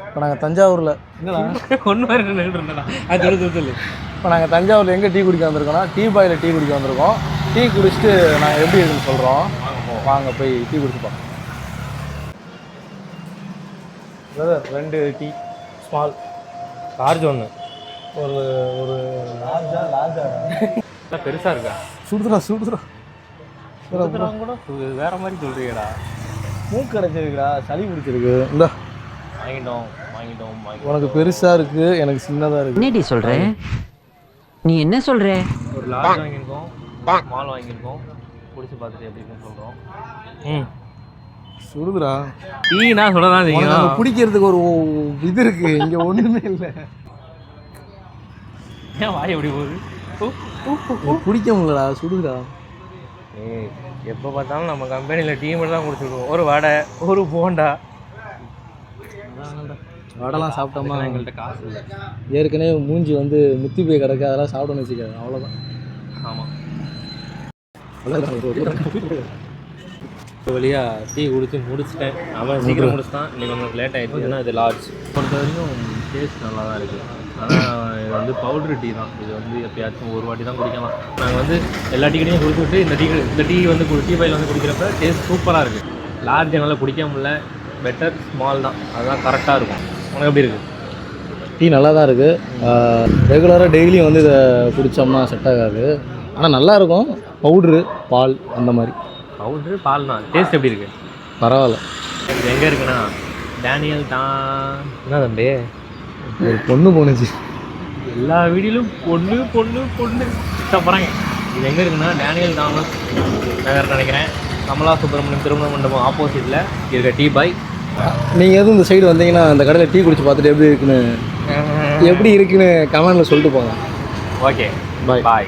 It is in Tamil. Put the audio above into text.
இப்போ நாங்கள் தஞ்சாவூரில் இப்போ நாங்கள் தஞ்சாவூரில் எங்கே டீ குடிக்க வந்திருக்கோம்னா டீ பாயில் டீ குடிக்க வந்திருக்கோம். டீ குடிச்சிட்டு நாங்கள் எப்படி இருக்குன்னு சொல்கிறோம். வாங்க போய் டீ குடிச்சுப்போம். பிரதர் 2 டீ ஸ்மால், லார்ஜ் ஒன்று. ஒரு ஒரு லார்ஜா பெருசாக இருக்கா? சுடுதுடா கூட வேற மாதிரி சொல்கிறீங்கடா. மூக்கு அடைச்சிருக்குடா, சளி பிடிச்சிருக்கு. இந்த வாங்கிட்டோம். உனக்கு பெருசாக இருக்குது, எனக்கு சின்னதாக இருக்குது. என்னடி சொல்கிறேன்? நீ என்ன சொல்கிற? ஒரு லார்ஜ் வாங்கியிருக்கோம், ஸ்மால் வாங்கியிருக்கோம். குடிச்சு பார்த்துட்டு எப்படின்னு சொல்கிறோம். சுடுதுடா. டீனா சொல்லதான் செய்யும். குடிக்கிறதுக்கு ஒரு இது இருக்கு, இங்கே ஒன்றுமே இல்லை. ஏன் வாய் எப்படி போகுது? குடிக்க முடியலடா, சுடுதுடா. எப்போ பார்த்தாலும் நம்ம கம்பெனியில் டீ மட்டும் தான் குடிச்சிருக்கோம். ஒரு வடை, ஒரு போண்டா. வடைலாம் சாப்பிட்டோமா எங்கள்கிட்ட காசு இல்லை. ஏற்கனவே மூஞ்சி வந்து முத்தி போய் கிடக்கு, அதெல்லாம் சாப்பிடணும்னு வச்சுக்காது. அவ்வளோதான். ஆமாம், வழியாக டீ குடிச்சு முடிச்சிட்டேன். அவன் சீக்கிரம் முடிச்சிட்டான். இன்றைக்கி கொஞ்சம் லேட் ஆகிடுச்சு. ஏன்னா இது லார்ஜ் பொறுத்த வரைக்கும் டேஸ்ட் நல்லா தான் இருக்குது. ஆனால் இது வந்து பவுட்ரு டீ தான். இது வந்து எப்போயாச்சும் ஒரு வாட்டி தான் குடிக்கலாம். நாங்கள் வந்து எல்லா டீக்கடையும் குடிச்சுட்டு இந்த டீ வந்து டீ பாயில் வந்து குடிக்கிறப்ப டேஸ்ட் சூப்பராக இருக்குது. லார்ஜ் என்னால் குடிக்க முடியல. பெட்டர் ஸ்மால் தான், அதுதான் கரெக்டாக இருக்கும். உனக்கு எப்படி இருக்குது? டீ நல்லா தான் இருக்குது. ரெகுலராக டெய்லியும் வந்து இதை குடித்தோம்னா செட் ஆகாது. ஆனால் நல்லாயிருக்கும். பவுட்ரு பால் அந்த மாதிரி. பவுட்ரு பால் தான். டேஸ்ட் எப்படி இருக்குது? பரவாயில்ல. இது எங்கே இருக்குன்னா டேனியல் தான். என்ன தம்பி, ஒரு பொண்ணு போணுச்சு. எல்லா வீடியோலும் பொண்ணு இஷ்டப்படுறாங்க. இது எங்கே இருக்குன்னா டேனியல் தாமஸ் நகர் நினைக்கிறேன். கமலா சுப்பிரமணியம் திருமண மண்டபம் ஆப்போசிட்டில் இருக்க டீ பாய். நீங்கள் எதுவும் இந்த சைடு வந்தீங்கன்னா அந்த கடையில் டீ குடிச்சு பார்த்துட்டு எப்படி இருக்குன்னு கமெண்டில் சொல்லிட்டு போங்க. ஓகே, பாய்.